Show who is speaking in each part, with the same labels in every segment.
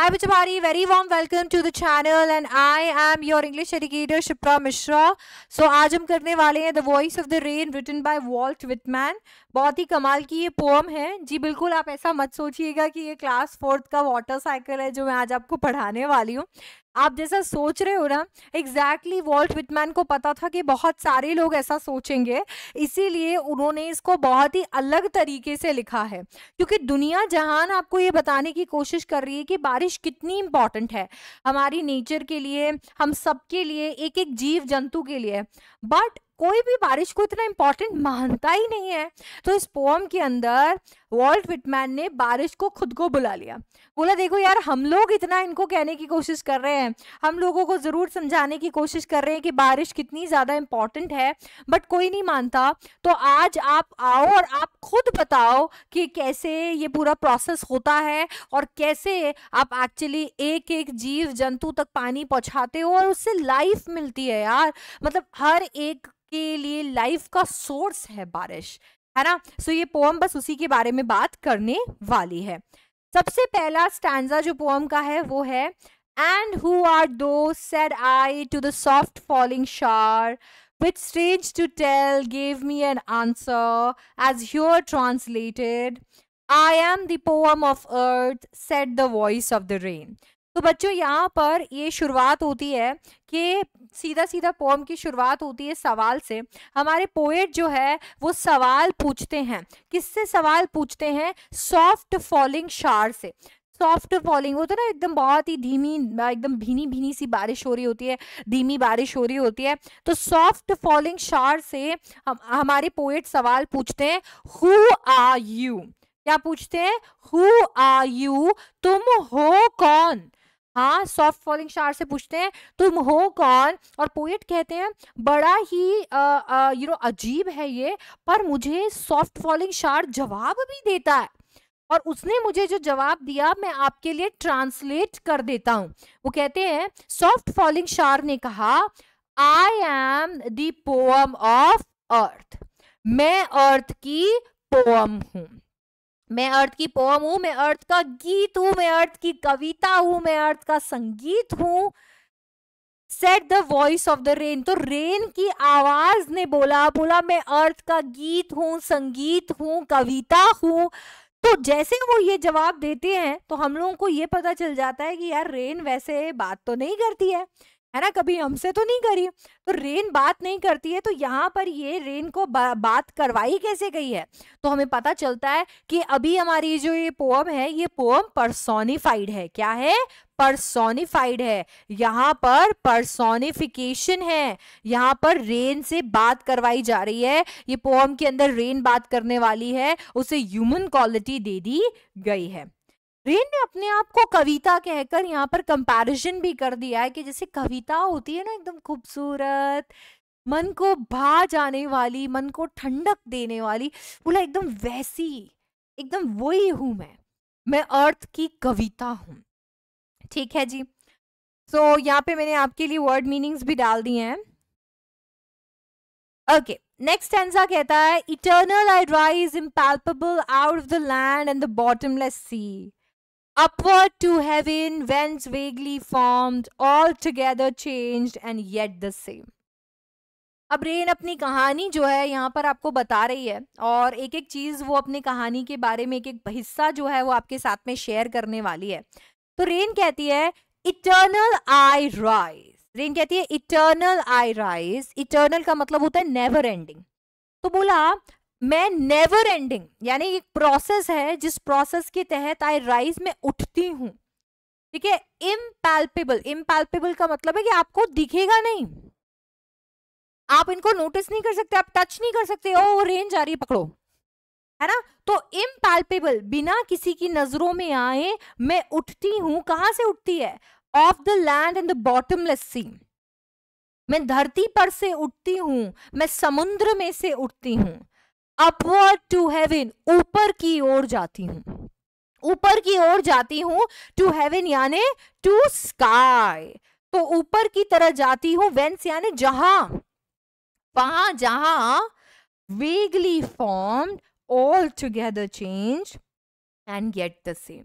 Speaker 1: Hi Bichabari, very warm welcome to the channel and I am your English educator Shipra Mishra. So आज हम करने वाले हैं The Voice of the Rain written by Walt Whitman. बहुत ही कमाल की ये पोम है जी। बिल्कुल आप ऐसा मत सोचिएगा कि ये क्लास 4th का वाटर साइकिल है जो मैं आज आपको पढ़ाने वाली हूँ। आप जैसा सोच रहे हो ना, एग्जैक्टली वॉल्ट विटमैन को पता था कि बहुत सारे लोग ऐसा सोचेंगे, इसीलिए उन्होंने इसको बहुत ही अलग तरीके से लिखा है। क्योंकि दुनिया जहान आपको ये बताने की कोशिश कर रही है कि बारिश कितनी इंपॉर्टेंट है हमारी नेचर के लिए, हम सबके लिए, एक एक जीव जंतु के लिए, बट कोई भी बारिश को इतना इंपॉर्टेंट मानता ही नहीं है। तो इस पोम के अंदर वॉल्ट विटमैन ने बारिश को खुद को बुला लिया। बोला देखो यार, हम लोग इतना इनको कहने की कोशिश कर रहे हैं, हम लोगों को जरूर समझाने की कोशिश कर रहे हैं कि बारिश कितनी ज्यादा इंपॉर्टेंट है, बट कोई नहीं मानता। तो आज आप आओ और आप खुद बताओ कि कैसे ये पूरा प्रोसेस होता है और कैसे आप एक्चुअली एक एक जीव जंतु तक पानी पहुंचाते हो और उससे लाइफ मिलती है यार। मतलब हर एक के लिए लाइफ का सोर्स है बारिश, है ना। सो ये पोम बस उसी के बारे में बात करने वाली है। सबसे पहला स्टैंजा जो पोम का है वो है, and who are thou said I to the soft falling shore which strange to tell gave me an answer as here translated, I am the poem of earth said the voice of the rain। तो बच्चों यहाँ पर ये शुरुआत होती है कि सीधा सीधा पोम की शुरुआत होती है सवाल से। हमारे पोएट जो है वो सवाल पूछते हैं। किससे सवाल पूछते हैं? सॉफ्ट फॉलिंग शार से। सॉफ्ट फॉलिंग होता है ना, एकदम बहुत ही धीमी, एकदम भीनी भीनी सी बारिश हो रही होती है, धीमी बारिश हो रही होती है। तो सॉफ्ट फॉलिंग शार से हमारे पोएट सवाल पूछते हैं, हु आर यू। क्या पूछते हैं? हु आर यू, तुम हो कौन। हाँ, सॉफ्ट फॉलिंग शार से पूछते हैं तुम हो कौन। और पोएट कहते हैं बड़ा ही अजीब है ये, पर मुझे सॉफ्ट फॉलिंग शार जवाब भी देता है और उसने मुझे जो जवाब दिया मैं आपके लिए ट्रांसलेट कर देता हूं। वो कहते हैं, सॉफ्ट फॉलिंग शार ने कहा, I am the poem of earth. मैं अर्थ की पोएम हूं, मैं अर्थ की पोएम हूं, मैं अर्थ का गीत हूं, मैं अर्थ की कविता हूं, मैं अर्थ का संगीत हूं। Said the voice of the rain, तो रेन की आवाज ने बोला मैं अर्थ का गीत हूं, संगीत हूं, कविता हूं। तो जैसे वो ये जवाब देते हैं तो हम लोगों को ये पता चल जाता है कि यार रेन वैसे बात तो नहीं करती है ना, कभी हमसे तो नहीं करी। तो रेन बात नहीं करती है, तो यहाँ पर ये रेन को बात करवाई कैसे गई है? तो हमें पता चलता है कि अभी हमारी जो ये पोएम है, ये पोएम पर्सोनिफाइड है। क्या है? पर्सोनिफाइड है। यहाँ पर पर्सोनिफिकेशन है, यहाँ पर रेन से बात करवाई जा रही है। ये पोएम के अंदर रेन बात करने वाली है, उसे ह्यूमन क्वालिटी दे दी गई है। रेन ने अपने आप को कविता कहकर यहाँ पर कंपैरिजन भी कर दिया है कि जैसे कविता होती है ना, एकदम खूबसूरत, मन को भा जाने वाली, मन को ठंडक देने वाली, बोला एकदम वैसी, एकदम वही हूं मैं अर्थ की कविता हूं। ठीक है जी। सो यहाँ पे मैंने आपके लिए वर्ड मीनिंग्स भी डाल दिए हैं। ओके, नेक्स्ट स्टैंजा कहता है, eternal I rise impalpable out of the land and the bottomless sea, upward to heaven whence vaguely formed, altogether changed and yet the same। अब रेन अपनी कहानी जो है यहाँ पर आपको बता रही है और एक एक चीज वो अपनी कहानी के बारे में एक एक हिस्सा जो है वो आपके साथ में शेयर करने वाली है। तो रेन कहती है, इटर्नल आई राइज। रेन कहती है इटर्नल आई राइज। इटर्नल का मतलब होता है नेवर एंडिंग। तो बोला मैं नेवर एंडिंग, यानी एक प्रोसेस है जिस प्रोसेस के तहत आई राइज में उठती हूं। ठीक है। इम्पैल्पेबल, इम्पैल्पेबल का मतलब है कि आपको दिखेगा नहीं, आप इनको नोटिस नहीं कर सकते, आप टच नहीं कर सकते। ओ रेन जा रही है, पकड़ो, है ना। तो इम्पैल्पेबल, बिना किसी की नजरों में आए मैं उठती हूं। कहां से उठती है? Of the land and the bottomless sea. मैं धरती पर से उठती हूं, मैं समुद्र में से उठती हूं। अपवर्ड टू हेवन, ऊपर की ओर जाती हूं, ऊपर की ओर जाती हूं। टू हेवन यानी टू स्काई, तो ऊपर की तरह जाती हूं। वेंस यानी जहां, वहां जहां, vaguely formed, all together change and get the same.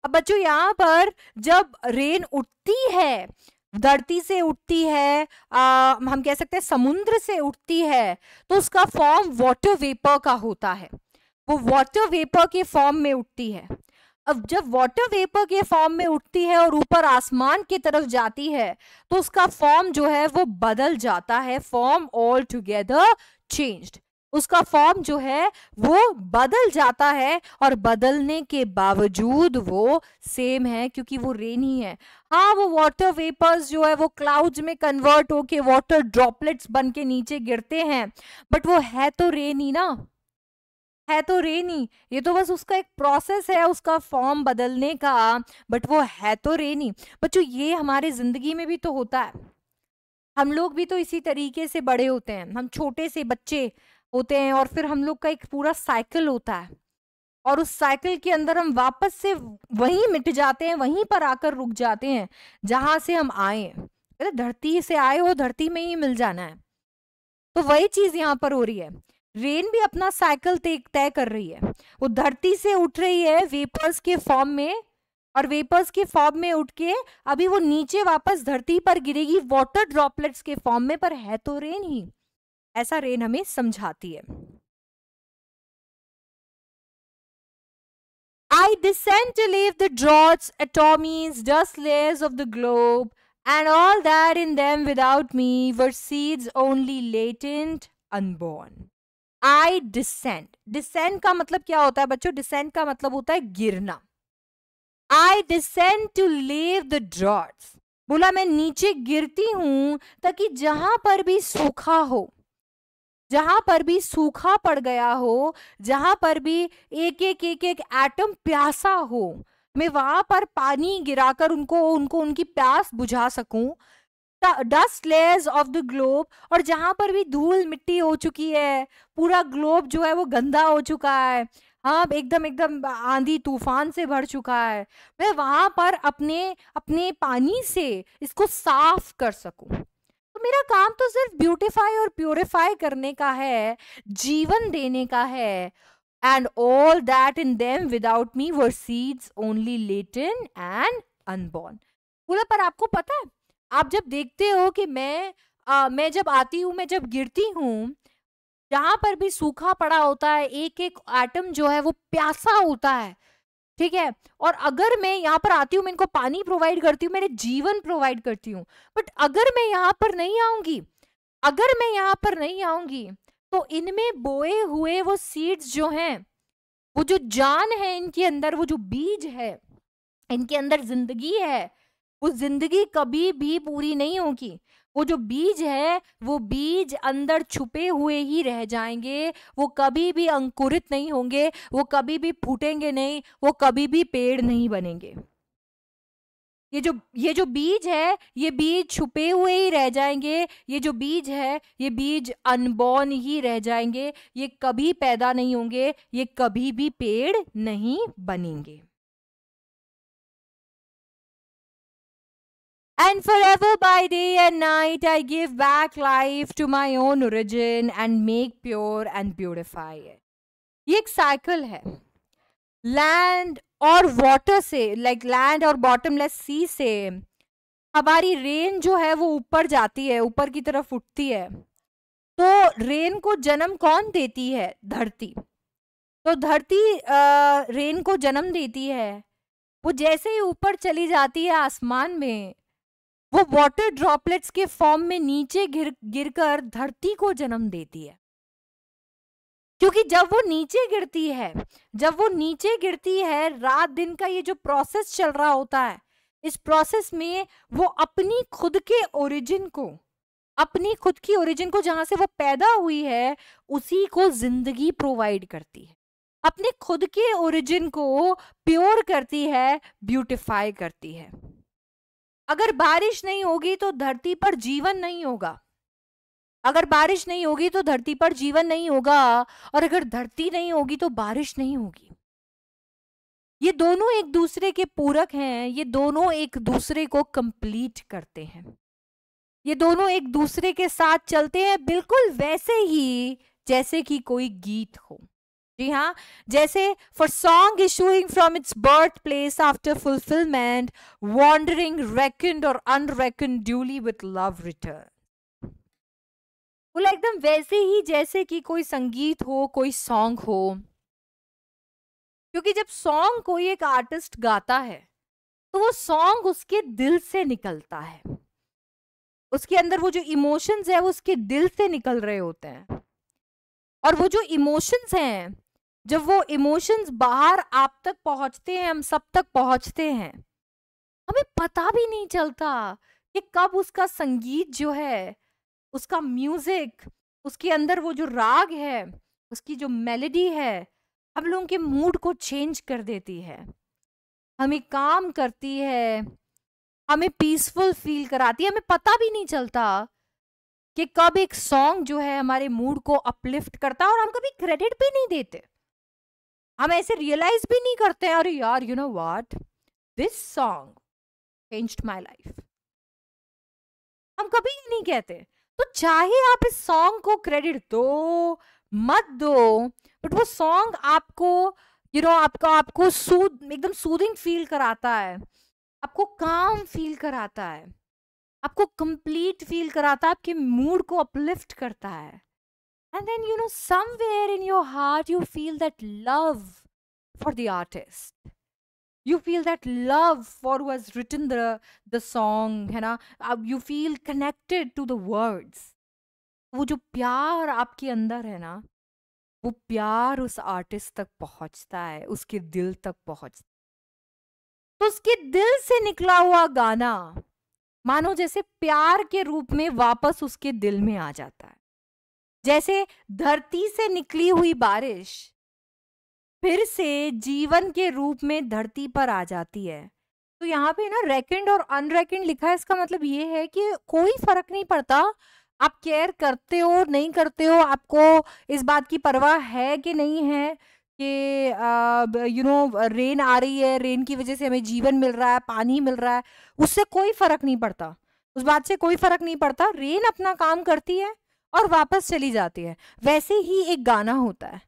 Speaker 1: अब बच्चों यहाँ पर जब रेन उठती है, धरती से उठती है, हम कह सकते हैं समुद्र से उठती है, तो उसका फॉर्म वाटर वेपर का होता है, वो वाटर वेपर के फॉर्म में उठती है। अब जब वाटर वेपर के फॉर्म में उठती है और ऊपर आसमान की तरफ जाती है, तो उसका फॉर्म जो है वो बदल जाता है, फॉर्म ऑल टुगेदर चेंज्ड, उसका फॉर्म जो है वो बदल जाता है, और बदलने के बावजूद वो सेम है क्योंकि वो रेन ही है। हाँ, वो वाटर वेपर्स जो है वो क्लाउड्स में कन्वर्ट होके वाटर ड्रॉपलेट्स बन के नीचे गिरते हैं, बट वो है तो रेन ही ना, है तो रेन ही, ये तो बस उसका एक प्रोसेस है उसका फॉर्म बदलने का, बट वो है तो रेन ही। बच्चों ये हमारे जिंदगी में भी तो होता है, हम लोग भी तो इसी तरीके से बड़े होते हैं, हम छोटे से बच्चे होते हैं और फिर हम लोग का एक पूरा साइकिल होता है, और उस साइकिल के अंदर हम वापस से वहीं मिट जाते हैं, वहीं पर आकर रुक जाते हैं जहां से हम आए हैं। धरती से आए हो, धरती में ही मिल जाना है। तो वही चीज यहाँ पर हो रही है, रेन भी अपना साइकिल तय कर रही है, वो धरती से उठ रही है वेपर्स के फॉर्म में, और वेपर्स के फॉर्म में उठ के अभी वो नीचे वापस धरती पर गिरेगी वाटर ड्रॉपलेट्स के फॉर्म में, पर है तो रेन ही, ऐसा रेन हमें समझाती है। I descend to leave the draughts, atomies, dust layers of the globe, and all that in them without me were seeds only latent, unborn. I descend. Descend का मतलब क्या होता है बच्चों? Descend का मतलब होता है गिरना। I descend to leave the draughts. बोला मैं नीचे गिरती हूं ताकि जहां पर भी सूखा हो, जहां पर भी सूखा पड़ गया हो, जहां पर भी एक एक एटम प्यासा हो, मैं वहां पर पानी गिराकर उनको उनकी प्यास बुझा सकूं। Dust layers of the globe, और जहां पर भी धूल मिट्टी हो चुकी है, पूरा ग्लोब जो है वो गंदा हो चुका है, हाँ एकदम एकदम आंधी तूफान से भर चुका है, मैं वहां पर अपने अपने पानी से इसको साफ कर सकूं। तो मेरा काम तो सिर्फ ब्यूटिफाई और प्यूरिफाई करने का है, जीवन देने का है। And all that in them without me were seeds only latent and unborn. बोला पर आपको पता है, आप जब देखते हो कि मैं जब आती हूँ, मैं जब गिरती हूँ, जहां पर भी सूखा पड़ा होता है, एक एक एटम जो है वो प्यासा होता है, ठीक है, और अगर मैं यहाँ पर आती हूँ, मैं इनको पानी प्रोवाइड करती हूँ, मेरे जीवन प्रोवाइड करती हूँ, बट अगर मैं यहाँ पर नहीं आऊंगी, अगर मैं यहाँ पर नहीं आऊंगी, तो इनमें बोए हुए वो सीड्स जो हैं, वो जो जान है इनके अंदर, वो जो बीज है इनके अंदर, जिंदगी है, वो जिंदगी कभी भी पूरी नहीं होगी। वो जो बीज है, वो बीज अंदर छुपे हुए ही रह जाएंगे, वो कभी भी अंकुरित नहीं होंगे, वो कभी भी फूटेंगे नहीं, वो कभी भी पेड़ नहीं बनेंगे। ये जो बीज है, ये बीज छुपे हुए ही रह जाएंगे, ये जो बीज है, ये बीज अनबॉर्न ही रह जाएंगे, ये कभी पैदा नहीं होंगे, ये कभी भी पेड़ नहीं बनेंगे। And forever by day and night I give back life to my own origin and make pure and beautify it. ये एक साइकिल है, लैंड और वाटर से, लाइक लैंड और बॉटमलेस सी से हमारी रेन जो है वो ऊपर जाती है, ऊपर की तरफ उठती है। तो रेन को जन्म कौन देती है? धरती। तो धरती रेन को जन्म देती है, वो जैसे ही ऊपर चली जाती है आसमान में, वो वाटर ड्रॉपलेट्स के फॉर्म में नीचे गिरकर धरती को जन्म देती है। क्योंकि जब वो नीचे गिरती है, रात दिन का ये जो प्रोसेस चल रहा होता है, इस प्रोसेस में वो अपनी खुद की ओरिजिन को जहां से वो पैदा हुई है, उसी को जिंदगी प्रोवाइड करती है, अपने खुद के ओरिजिन को प्योर करती है, ब्यूटिफाई करती है। अगर बारिश नहीं होगी तो धरती पर जीवन नहीं होगा, अगर बारिश नहीं होगी तो धरती पर जीवन नहीं होगा, और अगर धरती नहीं होगी तो बारिश नहीं होगी। ये दोनों एक दूसरे के पूरक हैं, ये दोनों एक दूसरे को कंप्लीट करते हैं, ये दोनों एक दूसरे के साथ चलते हैं, बिल्कुल वैसे ही जैसे कि कोई गीत हो। जी हाँ, जैसे for song issuing from its birth place after fulfilment, wandering reckoned or unreckoned duly with love return. बोला एकदम वैसे ही जैसे कि कोई संगीत हो, कोई सॉन्ग हो, क्योंकि जब सॉन्ग कोई एक आर्टिस्ट गाता है तो वो सॉन्ग उसके दिल से निकलता है, उसके अंदर वो जो इमोशंस है वो उसके दिल से निकल रहे होते हैं। और वो जो इमोशंस हैं, जब वो इमोशंस बाहर आप तक पहुंचते हैं, हम सब तक पहुंचते हैं, हमें पता भी नहीं चलता कि कब उसका संगीत जो है, उसका म्यूजिक, उसके अंदर वो जो राग है, उसकी जो मेलोडी है, हम लोगों के मूड को चेंज कर देती है, हमें काम करती है, हमें पीसफुल फील कराती है। हमें पता भी नहीं चलता कि कब एक सॉन्ग जो है हमारे मूड को अपलिफ्ट करता है, और हम कभी क्रेडिट भी नहीं देते, हम ऐसे रियलाइज भी नहीं करते हैं, अरे यार you know what, this song changed my life. हम कभी नहीं कहते। तो चाहे आप इस सॉन्ग को क्रेडिट दो मत दो, बट वो सॉन्ग आपको आपको एकदम सूदिंग फील कराता है, आपको काम फील कराता है, आपको कंप्लीट फील कराता है, आपके मूड को अपलिफ्ट करता है। And then somewhere in your heart you feel that love for the artist, you feel that love for who has written the song, है ना। अब you feel connected to the words। वो जो प्यार आपके अंदर है ना, वो प्यार उस आर्टिस्ट तक पहुंचता है, उसके दिल तक पहुंचता है। तो उसके दिल से निकला हुआ गाना मानो जैसे प्यार के रूप में वापस उसके दिल में आ जाता है, जैसे धरती से निकली हुई बारिश फिर से जीवन के रूप में धरती पर आ जाती है। तो यहाँ पे ना रेकन्ड और अनरेकन्ड लिखा है, इसका मतलब ये है कि कोई फर्क नहीं पड़ता आप केयर करते हो नहीं करते हो, आपको इस बात की परवाह है कि नहीं है कि रेन आ रही है, रेन की वजह से हमें जीवन मिल रहा है, पानी मिल रहा है, उससे कोई फर्क नहीं पड़ता, उस बात से कोई फर्क नहीं पड़ता। रेन अपना काम करती है और वापस चली जाती है। वैसे ही एक गाना होता है,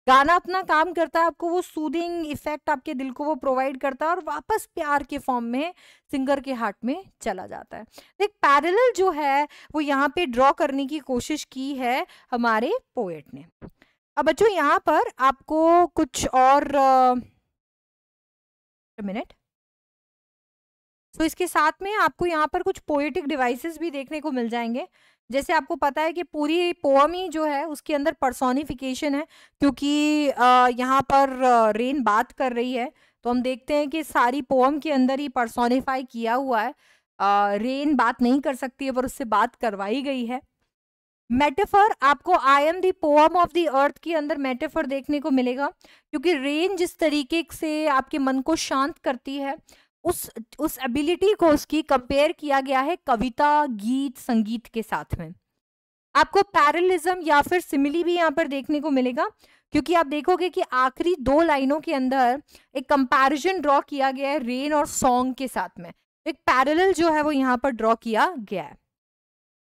Speaker 1: गाना अपना काम करता है, आपको वो सूदिंग इफेक्ट आपके दिल को वो प्रोवाइड करता है और वापस प्यार के फॉर्म में सिंगर के हार्ट में चला जाता है। एक पैरेलल जो है वो यहाँ पे ड्रॉ करने की कोशिश की है हमारे पोएट ने। अब बच्चों यहाँ पर आपको कुछ और मिनट, तो इसके साथ में आपको यहाँ पर कुछ पोएटिक डिवाइसेस भी देखने को मिल जाएंगे। जैसे आपको पता है कि पूरी पोअम ही जो है उसके अंदर पर्सोनिफिकेशन है, क्योंकि यहाँ पर रेन बात कर रही है, तो हम देखते हैं कि सारी पोअम के अंदर ही पर्सोनिफाई किया हुआ है। रेन बात नहीं कर सकती है पर उससे बात करवाई गई है। मेटाफर आपको I am the poem of the earth के अंदर मेटाफर देखने को मिलेगा, क्योंकि रेन जिस तरीके से आपके मन को शांत करती है, उस एबिलिटी को उसकी कंपेयर किया गया है कविता, गीत, संगीत के साथ में। आपको पैरेललिज्म या फिर सिमिली भी यहाँ पर देखने को मिलेगा, क्योंकि आप देखोगे कि आखिरी 2 लाइनों के अंदर एक कंपैरिजन ड्रॉ किया गया है रेन और सॉन्ग के साथ में, एक पैरेलल जो है वो यहाँ पर ड्रॉ किया गया है।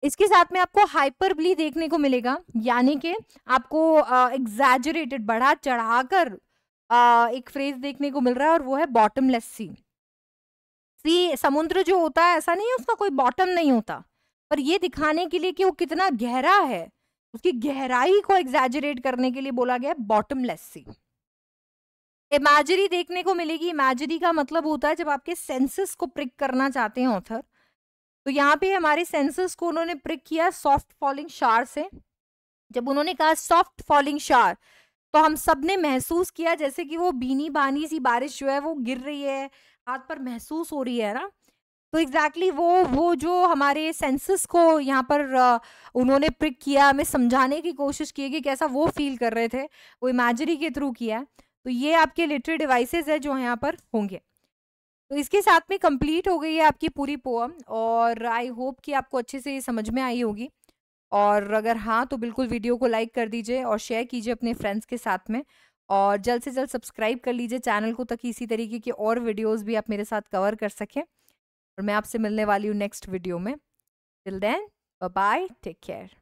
Speaker 1: इसके साथ में आपको हाइपरबली देखने को मिलेगा, यानी कि आपको एग्जैजरेटेड, बढ़ा चढ़ाकर एक फ्रेज देखने को मिल रहा है, और वो है बॉटमलेस सी। समुद्र जो होता है ऐसा नहीं है उसका कोई बॉटम नहीं होता, पर ये दिखाने के लिए कि वो कितना गहरा है, उसकी गहराई को एग्जैजरेट करने के लिए बोला गया बॉटमलेस सी। इमेजरी देखने को मिलेगी। इमेजरी का मतलब होता है जब आपके सेंसेस को प्रिक करना चाहते हैं ऑथर, तो यहाँ पे हमारे सेंसेस को उन्होंने प्रिक किया सॉफ्ट फॉलिंग शार से। जब उन्होंने कहा सॉफ्ट फॉलिंग शार, तो हम सब ने महसूस किया जैसे कि वो बीनी बानी सी बारिश जो है वो गिर रही है, हाथ पर महसूस हो रही है ना। तो एग्जैक्टली वो जो हमारे सेंसेस को यहाँ पर उन्होंने प्रिक किया, हमें समझाने की कोशिश की कि कैसा वो फील कर रहे थे, वो इमेजरी के थ्रू किया। तो ये आपके लिटरेरी डिवाइसेस है जो यहाँ पर होंगे। तो इसके साथ में कंप्लीट हो गई है आपकी पूरी पोअम, और आई होप कि आपको अच्छे से ये समझ में आई होगी। और अगर हाँ तो बिल्कुल वीडियो को लाइक कर दीजिए और शेयर कीजिए अपने फ्रेंड्स के साथ में, और जल्द से जल्द सब्सक्राइब कर लीजिए चैनल को, ताकि इसी तरीके के और वीडियोस भी आप मेरे साथ कवर कर सकें। और मैं आपसे मिलने वाली हूँ नेक्स्ट वीडियो में। Till then bye bye, take care.